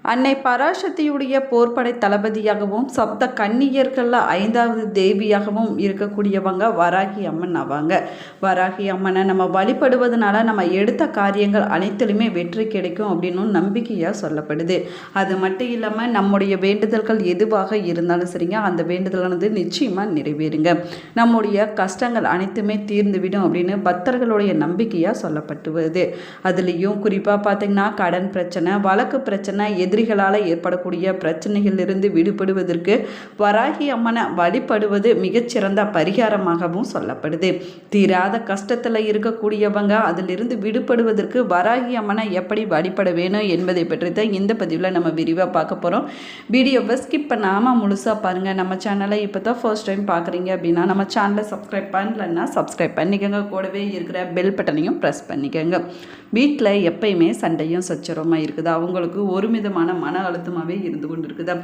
அன்னை பராசக்தியுடைய போர்ப்படை தளபதியாகவும் சப்த கன்னியர்களில் 5வது தேவியாகவும் இருக்கக்கூடியவங்க வராகி அம்மன் ஆவாங்க. வராகி அம்மனை நம்ம வழிபடுவதனால நம்ம எடுத்த காரியங்கள் அனைத்திலுமே வெற்றி கிடைக்கும் அப்படின்னு நம்பிக்கையாக சொல்லப்படுது. அது மட்டும் இல்லாமல் நம்முடைய வேண்டுதல்கள் எதுவாக இருந்தாலும் சரிங்க, அந்த வேண்டுதலானது நிச்சயமாக நிறைவேறுங்க. நம்முடைய கஷ்டங்கள் அனைத்துமே தீர்ந்துவிடும் அப்படின்னு பக்தர்களுடைய நம்பிக்கையாக சொல்லப்பட்டு வருது. அதுலேயும் குறிப்பாக பார்த்திங்கன்னா கடன் பிரச்சனை, வழக்கு பிரச்சனை, எதிரிகளால் ஏற்படக்கூடிய பிரச்சனைகளிலிருந்து விடுபடுவதற்கு வராகி அம்மனை வழிபடுவது மிகச்சிறந்த பரிகாரமாகவும் சொல்லப்படுது. தீராத கஷ்டத்தில் இருக்கக்கூடியவங்க அதிலிருந்து விடுபடுவதற்கு வராகி அம்மனை எப்படி வழிபட வேணும் என்பதை பற்றி தான் இந்த பதிவில் நம்ம விரிவாக பார்க்க போகிறோம். வீடியோவை ஸ்கிப் பண்ணாமல் முழுசாக பாருங்கள். நம்ம சேனலை இப்போ தான் ஃபர்ஸ்ட் டைம் பார்க்குறீங்க அப்படின்னா நம்ம சேனலை சப்ஸ்கிரைப் பண்ணலன்னா சப்ஸ்கிரைப் பண்ணிக்கோங்க. கூடவே இருக்கிற பெல் பட்டனையும் ப்ரெஸ் பண்ணிக்கோங்க. வீட்டில் எப்பயுமே சண்டையும் சச்சரமாக இருக்குது, அவங்களுக்கு ஒரு விதமான மன அழுத்தமாகவே இருந்து கொண்டு இருக்குதா,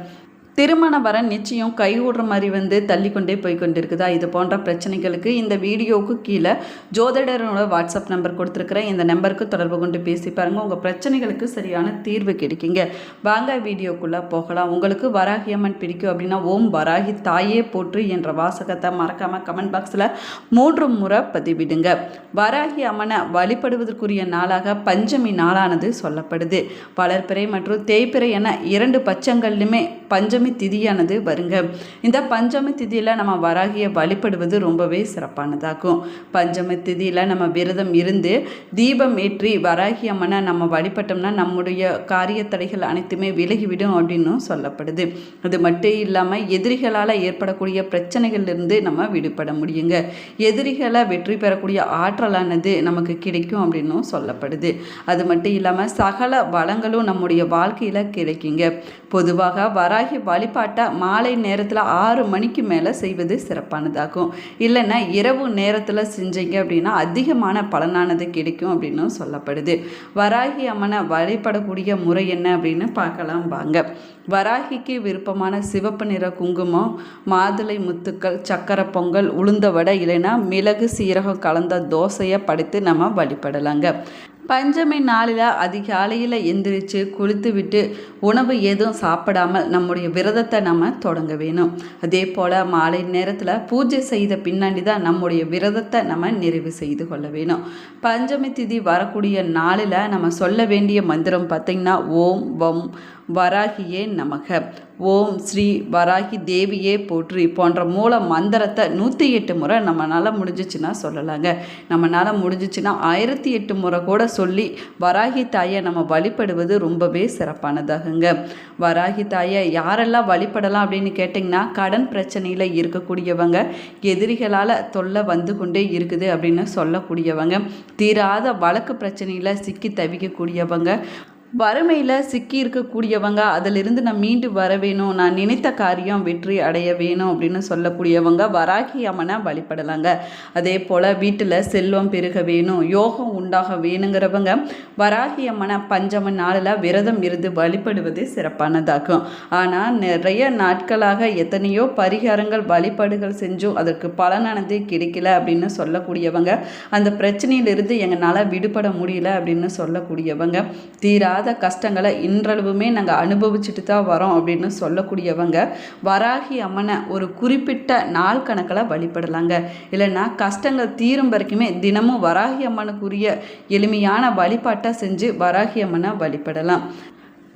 திருமண வரன் நிச்சயம் கைகூடுற மாதிரி தள்ளிக்கொண்டே போய்கொண்டு இருக்குதா, இது போன்ற பிரச்சனைகளுக்கு இந்த வீடியோவுக்கு கீழே ஜோதிடரோட வாட்ஸ்அப் நம்பர் கொடுத்துருக்குறேன். இந்த நம்பருக்கு தொடர்பு கொண்டு பேசி பாருங்கள், உங்கள் பிரச்சனைகளுக்கு சரியான தீர்வு கிடைக்குங்க. வாங்க வீடியோக்குள்ளே போகலாம். உங்களுக்கு வராகி அம்மன் பிடிக்கும் அப்படின்னா ஓம் வராகி தாயே போற்று என்ற வாசகத்தை மறக்காமல் கமெண்ட் பாக்ஸில் 3 முறை பதிவிடுங்க. வராகி அம்மனை வழிபடுவதற்குரிய நாளாக பஞ்சமி நாளானது சொல்லப்படுது. வளர்பிறை மற்றும் தேய்பிறை என 2 பட்சங்கள்லையுமே பஞ்சமி திதியானது வருங்க. இந்த பஞ்சமி திதியில் நம்ம வராகியை வழிபடுவது ரொம்பவே சிறப்பானதாகும். பஞ்சமி திதியில் நம்ம விரதம் இருந்து தீபம் ஏற்றி வராகி அம்மனை நம்ம வழிபட்டோம்னா நம்முடைய காரிய தடைகள் அனைத்துமே விலகிவிடும் அப்படின்னு சொல்லப்படுது. அது மட்டும் இல்லாமல் எதிரிகளால் ஏற்படக்கூடிய பிரச்சனைகளிலிருந்து நம்ம விடுபட முடியுங்க. எதிரிகளை வெற்றி பெறக்கூடிய ஆற்றலானது நமக்கு கிடைக்கும் அப்படின்னும் சொல்லப்படுது. அது மட்டும் இல்லாமல் சகல வளங்களும் நம்முடைய வாழ்க்கையில் கிடைக்குங்க. பொதுவாக வராகி வழிபாட்டை மாலை நேரத்தில் 6 மணிக்கு மேலே செய்வது சிறப்பானதாகும். இல்லைன்னா இரவு நேரத்தில் செஞ்சீங்க அப்படின்னா அதிகமான பலனானது கிடைக்கும் அப்படின்னு சொல்லப்படுது. வராகி அம்மனை வழிபடக்கூடிய முறை என்ன அப்படின்னு பார்க்கலாம் வாங்க. வராகிக்கு விருப்பமான சிவப்பு நிற குங்குமம், மாதுளை முத்துக்கள், சக்கரை பொங்கல், உளுந்த வடை இல்லைன்னா மிளகு சீரகம் கலந்த தோசையை படைத்து நம்ம வழிபடலாங்க. பஞ்சமி நாளில் அதிகாலையில் எந்திரிச்சு குளித்து விட்டு உணவு எதுவும் சாப்பிடாமல் நம்முடைய விரதத்தை நம்ம தொடங்க வேணும். அதே போல் மாலை நேரத்தில் பூஜை செய்த பின்னாடி தான் நம்முடைய விரதத்தை நம்ம நிறைவு செய்து கொள்ள வேணும். பஞ்சமி திதி வரக்கூடிய நாளில் நம்ம சொல்ல வேண்டிய மந்திரம் பார்த்திங்கன்னா ஓம் வம் வராகியே நமக, ஓம் ஸ்ரீ வராகி தேவியே போற்றி போன்ற மூல மந்திரத்தை 108 முறை நம்மளால் முடிஞ்சிச்சுன்னா சொல்லலாங்க. நம்மளால் முடிஞ்சிச்சுன்னா 1008 முறை கூட சொல்லி வராகி தாயை நம்ம வழிபடுவது ரொம்பவே சிறப்பானதாகுங்க. வராகி தாயை யாரெல்லாம் வழிபடலாம் அப்படின்னு கேட்டிங்கன்னா கடன் பிரச்சனையில் இருக்கக்கூடியவங்க, எதிரிகளால் தொல்லை வந்து கொண்டே இருக்குது அப்படின்னு சொல்லக்கூடியவங்க, தீராத வழக்கு பிரச்சனையில் சிக்கி தவிக்கக்கூடியவங்க, வறுமையில் சிக்கி இருக்கக்கூடியவங்க, அதிலிருந்து நான் மீண்டு வர வேணும், நான் நினைத்த காரியம் வெற்றி அடைய வேணும் அப்படின்னு சொல்லக்கூடியவங்க வராகி அம்மனை வழிபடலாங்க. அதே போல் வீட்டில் செல்வம் பெருக வேணும், யோகம் உண்டாக வேணுங்கிறவங்க வராகி அம்மனை பஞ்சம நாளில் விரதம் இருந்து வழிபடுவது சிறப்பானதாகும். ஆனால் நிறைய நாட்களாக எத்தனையோ பரிகாரங்கள் வழிபாடுகள் செஞ்சும் அதற்கு பலனானது கிடைக்கல அப்படின்னு சொல்லக்கூடியவங்க, அந்த பிரச்சனையிலிருந்து எங்களால் விடுபட முடியல அப்படின்னு சொல்லக்கூடியவங்க, தீராத கஷ்டங்களை இன்றளவுமே நாங்கள் அனுபவிச்சுட்டு தான் வரோம் அப்படின்னு சொல்லக்கூடியவங்க வராகி அம்மனை ஒரு குறிப்பிட்ட நாள் கணக்கில் வழிபடலாங்க. இல்லைன்னா கஷ்டங்கள் தீரும் வரைக்குமே தினமும் வராகி அம்மனுக்குரிய எளிமையான வழிபாட்டை செஞ்சு வராகி அம்மனை வழிபடலாம்.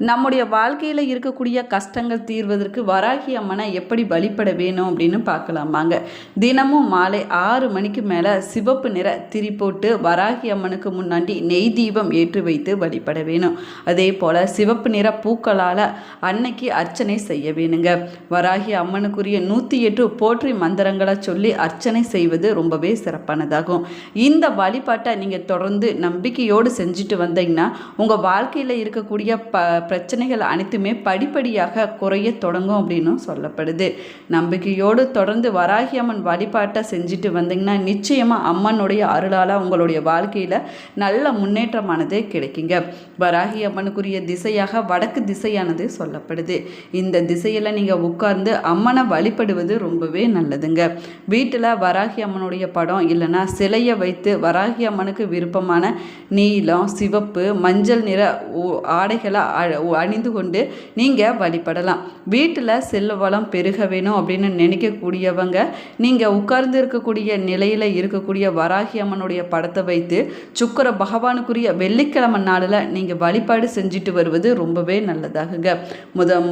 நம்முடைய வாழ்க்கையில் இருக்கக்கூடிய கஷ்டங்கள் தீர்வதற்கு வராகி அம்மனை எப்படி வழிபட வேணும் அப்படின்னு பார்க்கலாமாங்க. தினமும் மாலை 6 மணிக்கு மேலே சிவப்பு நிற திரி போட்டு வராகி அம்மனுக்கு முன்னாடி நெய் தீபம் ஏற்றி வைத்து வழிபட வேணும். அதே போல் சிவப்பு நிற பூக்களால் அன்னைக்கு அர்ச்சனை செய்ய வேணுங்க. வராகி அம்மனுக்குரிய 108 போற்றி மந்திரங்களை சொல்லி அர்ச்சனை செய்வது ரொம்பவே சிறப்பானதாகும். இந்த வழிபாட்டை நீங்கள் தொடர்ந்து நம்பிக்கையோடு செஞ்சுட்டு வந்தீங்கன்னா உங்கள் வாழ்க்கையில் இருக்கக்கூடிய பிரச்சனைகள் அனைத்துமே படிப்படியாக குறைய தொடங்கும் அப்படின்னு சொல்லப்படுது. நம்பிக்கையோடு தொடர்ந்து வராகி அம்மன் வழிபாட்டை செஞ்சுட்டு வந்தீங்கன்னா நிச்சயமாக அம்மனுடைய அருளால் உங்களுடைய வாழ்க்கையில் நல்ல முன்னேற்றமானது கிடைக்குங்க. வராகி அம்மனுக்குரிய திசையாக வடக்கு திசையானது சொல்லப்படுது. இந்த திசையில் நீங்கள் உட்கார்ந்து அம்மனை வழிபடுவது ரொம்பவே நல்லதுங்க. வீட்டில் வராகி அம்மனுடைய படம் இல்லைன்னா சிலையை வைத்து வராகி அம்மனுக்கு விருப்பமான நீலம், சிவப்பு, மஞ்சள் நிற ஆடைகளை அணிந்து கொண்டு நீங்கள் வழிபடலாம். வீட்டில் செல்வ வளம் பெருக வேணும் அப்படின்னு நினைக்கக்கூடியவங்க நீங்கள் உட்கார்ந்து இருக்கக்கூடிய நிலையில் இருக்கக்கூடிய வராகி அம்மனுடைய படத்தை வைத்து சுக்கிர பகவானுக்குரிய வெள்ளிக்கிழமை நாளில் நீங்கள் வழிபாடு செஞ்சுட்டு வருவது ரொம்பவே நல்லதாகுங்க.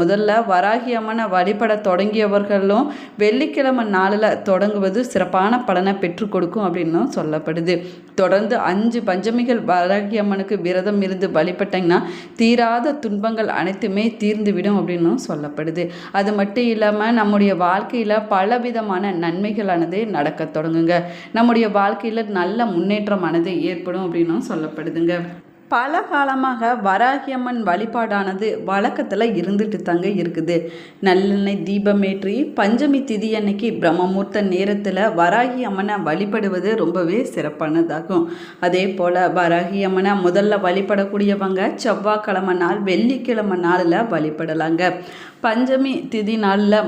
முதல்ல வராகி அம்மனை வழிபட தொடங்கியவர்களும் வெள்ளிக்கிழமை நாளில் தொடங்குவது சிறப்பான பலனை பெற்றுக் கொடுக்கும் அப்படின்னு சொல்லப்படுது. தொடர்ந்து 5 பஞ்சமிகள் வராகி அம்மனுக்கு விரதம் இருந்து வழிபட்டிங்கன்னா தீராத துன்பங்கள் அனைத்துமே தீர்ந்துவிடும் அப்படின்னு சொல்லப்படுது. அது மட்டும் இல்லாமல் நம்முடைய வாழ்க்கையில் பலவிதமான நன்மைகளானது நடக்க தொடங்குங்க. நம்முடைய வாழ்க்கையில் நல்ல முன்னேற்றமானது ஏற்படும் அப்படின்னு சொல்லப்படுதுங்க. பல காலமாக வராகி அம்மன் வழிபாடானது வழக்கத்தில் இருந்துட்டு தாங்க இருக்குது. நல்லெண்ணெய் தீபமேற்றி பஞ்சமி திதி அன்னைக்கு பிரம்மமுகூர்த்த நேரத்தில் வராகி அம்மனை வழிபடுவது ரொம்பவே சிறப்பானதாகும். அதே போல் வராகி அம்மனை முதல்ல வழிபடக்கூடியவங்க செவ்வாய்க்கிழமை நாள் வெள்ளிக்கிழமை நாளில் வழிபடலாங்க. பஞ்சமி திதி நாளில்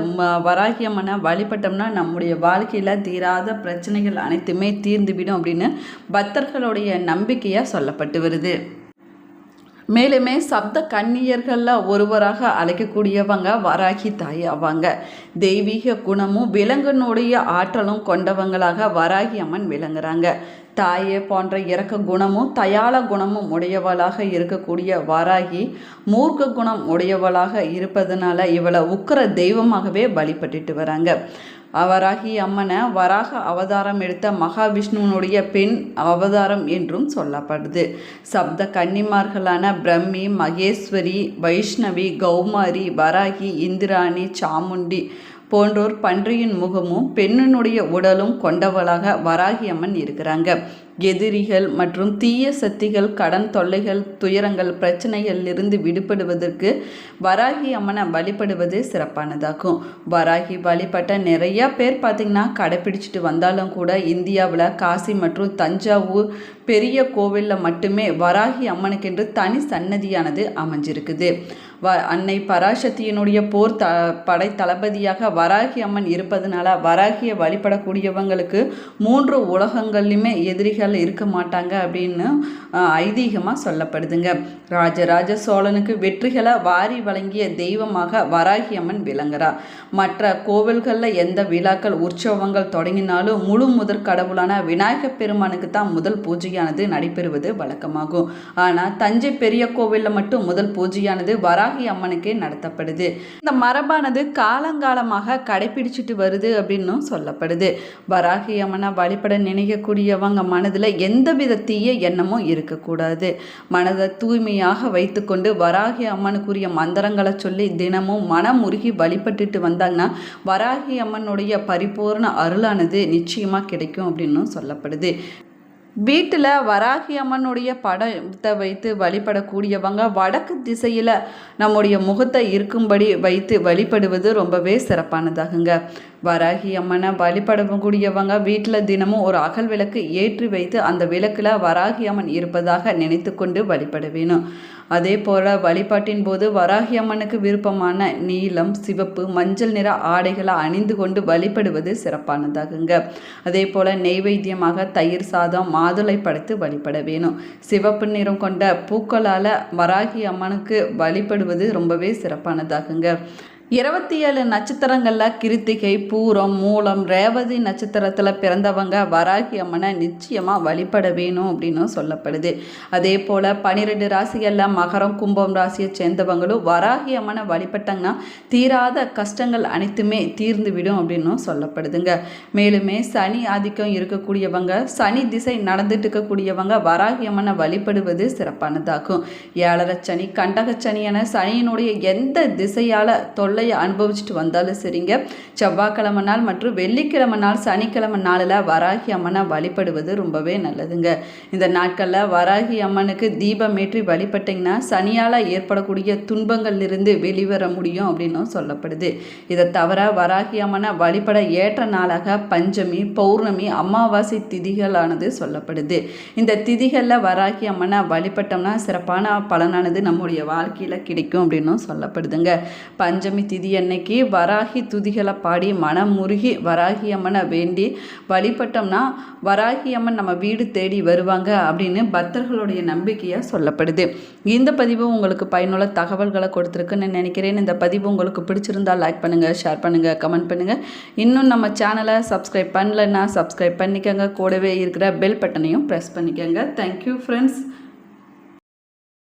வராகி அம்மனை வழிபட்டோம்னா நம்முடைய வாழ்க்கையில் தீராத பிரச்சனைகள் அனைத்துமே தீர்ந்துவிடும் அப்படின்னு பக்தர்களுடைய நம்பிக்கையாக சொல்லப்பட்டு வருது. மேலுமே சப்த கன்னியர்களில் ஒருவராக அழைக்கக்கூடியவங்க வராகி தாய் ஆவாங்க. தெய்வீக குணமும் விலங்கினுடைய ஆற்றலும் கொண்டவங்களாக வராகி அம்மன் விளங்குறாங்க. தாயே போன்ற இரக்க குணமும் தயாள குணமும் உடையவளாக இருக்கக்கூடிய வராகி மூர்க்க குணம் உடையவளாக இருப்பதனால இவளை உக்கிர தெய்வமாகவே வழிபட்டுட்டு வராங்க. வராகி அம்மனை வராக அவதாரம் எடுத்த மகாவிஷ்ணுவனுடைய பெண் அவதாரம் என்றும் சொல்லப்படுது. சப்த கன்னிமார்களான பிரம்மி, மகேஸ்வரி, வைஷ்ணவி, கௌமாரி, வராகி, இந்திராணி, சாமுண்டி போன்றோர் பன்றியின் முகமும் பெண்ணினுடைய உடலும் கொண்டவளாக வராகி அம்மன் இருக்கிறாங்க. எதிரிகள் மற்றும் தீய சக்திகள், கடன் தொல்லைகள், துயரங்கள், பிரச்சனைகளிலிருந்து விடுபடுவதற்கு வராகி அம்மனை வழிபடுவது சிறப்பானதாகும். வராகி வழிபட்ட நிறையா பேர் பார்த்திங்கன்னா கடைப்பிடிச்சிட்டு வந்தாலும் கூட இந்தியாவில் காசி மற்றும் தஞ்சாவூர் பெரிய கோவிலில் மட்டுமே வராகி அம்மனுக்கென்று தனி சன்னதியானது அமைஞ்சிருக்குது. அன்னை பராசக்தியினுடைய போர் படை தளபதியாக வராகி அம்மன் இருப்பதனால வராகியை வழிபடக்கூடியவங்களுக்கு 3 உலகங்கள்லையுமே எதிரிகள் இருக்க மாட்டாங்க அப்படின்னு ஐதீகமாக சொல்லப்படுதுங்க. ராஜராஜ சோழனுக்கு வெற்றிகளை வாரி வழங்கிய தெய்வமாக வராகி அம்மன் விளங்குறார். மற்ற கோவில்களில் எந்த விழாக்கள் உற்சவங்கள் தொடங்கினாலும் முழு முதற் கடவுளான விநாயகப் பெருமானுக்கு தான் முதல் பூஜையானது நடைபெறுவது வழக்கமாகும். ஆனால் தஞ்சை பெரிய கோவிலில் மட்டும் முதல் பூஜையானது வராகி அம்மனுக்கே நடத்தப்படுது. இந்த மரபானது காலங்காலமாக கடைபிடிச்சிட்டு வருது அப்படின்னு சொல்லப்படுது. வராகி அம்மனை வழிபட நினைக்கக்கூடியவங்க மனதில் எந்தவித தீய எண்ணமும் இருக்கக்கூடாது. மனதை தூய்மையாக வைத்துக்கொண்டு வராகி அம்மனுக்குரிய மந்திரங்களை சொல்லி தினமும் மனம் உருகி வழிபட்டுட்டு வந்தாங்கன்னா வராகி அம்மனுடைய பரிபூர்ண அருளானது நிச்சயமாக கிடைக்கும் அப்படின்னு சொல்லப்படுது. வீட்டில் வராகி அம்மனுடைய படத்தை வைத்து வழிபடக்கூடியவங்க வடக்கு திசையில் நம்முடைய முகத்தை இருக்கும்படி வைத்து வழிபடுவது ரொம்பவே சிறப்பானதாகுங்க. வராகி அம்மனை வழிபடக்கூடியவங்க வீட்டில் தினமும் ஒரு அகல் விளக்கு ஏற்றி வைத்து அந்த விளக்கில் வராகி அம்மன் இருப்பதாக நினைத்து கொண்டு வழிபட வேணும். அதே போல் வழிபாட்டின் போது வராகி அம்மனுக்கு விருப்பமான நீலம், சிவப்பு, மஞ்சள் நிற ஆடைகளை அணிந்து கொண்டு வழிபடுவது சிறப்பானதாகுங்க. அதே போல் நெய்வேத்தியமாக தயிர் சாதம், மாதுளை படைத்து வழிபட வேணும். சிவப்பு நிறம் கொண்ட பூக்களால் வராகி அம்மனுக்கு வழிபடுவது ரொம்பவே சிறப்பானதாகுங்க. 27 நட்சத்திரங்களில் கிருத்திகை, பூரம், மூலம், ரேவதி நட்சத்திரத்தில் பிறந்தவங்க வராகி அம்மனை நிச்சயமாக வழிபட வேணும் அப்படின்னு சொல்லப்படுது. அதே போல் 12 ராசிகளில் மகரம், கும்பம் ராசியை சேர்ந்தவங்களும் வராகி அம்மனை வழிபட்டாங்கன்னா தீராத கஷ்டங்கள் அனைத்துமே தீர்ந்து விடும் அப்படின்னு சொல்லப்படுதுங்க. மேலுமே சனி ஆதிக்கம் இருக்கக்கூடியவங்க, சனி திசை நடந்துட்டு இருக்கக்கூடியவங்க வராகி அம்மனை வழிபடுவது சிறப்பானதாகும். 7 சனி, கண்டகச்சனி என சனியினுடைய எந்த திசையால் தொல்லை அனுபவிச்சுட்டு வந்தாலும் சரிங்க, செவ்வாய்க்கிழமை நாள் மற்றும் வெள்ளிக்கிழமை நாள், சனிக்கிழமை நாளில் வராகி அம்மனை வழிபடுவது ரொம்பவே நல்லதுங்க. இந்த நாட்களில் வராகி அம்மனுக்கு தீபமேற்றி வழிபட்டிங்கன்னா சனியால் ஏற்படக்கூடிய துன்பங்களிலிருந்து வெளிவர முடியும் அப்படின்னு சொல்லப்படுது. இதை தவிர வராகி அம்மனை வழிபட ஏற்ற நாளாக பஞ்சமி, பௌர்ணமி, அமாவாசை திதிகளானது சொல்லப்படுது. இந்த திதிகளில் வராகி அம்மனை வழிபட்டோம்னா சிறப்பான பலனானது நம்முடைய வாழ்க்கையில் கிடைக்கும் அப்படின்னு சொல்லப்படுதுங்க. பஞ்சமி திதி அன்னைக்கு வராகி துதிகளை பாடி மனம் முருகி வராகி அம்மனை வேண்டி வழிபட்டோம்னா வராகி அம்மன் நம்ம வீடு தேடி வருவாங்க அப்படின்னு பக்தர்களுடைய நம்பிக்கையாக சொல்லப்படுது. இந்த பதிவு உங்களுக்கு பயனுள்ள தகவல்களை கொடுத்துருக்குன்னு நினைக்கிறேன். இந்த பதிவு உங்களுக்கு பிடிச்சிருந்தால் லைக் பண்ணுங்கள், ஷேர் பண்ணுங்கள், கமெண்ட் பண்ணுங்கள். இன்னும் நம்ம சேனலை சப்ஸ்கிரைப் பண்ணலைன்னா சப்ஸ்கிரைப் பண்ணிக்கோங்க. கூடவே இருக்கிற பெல் பட்டனையும் ப்ரெஸ் பண்ணிக்கோங்க. Thank you friends.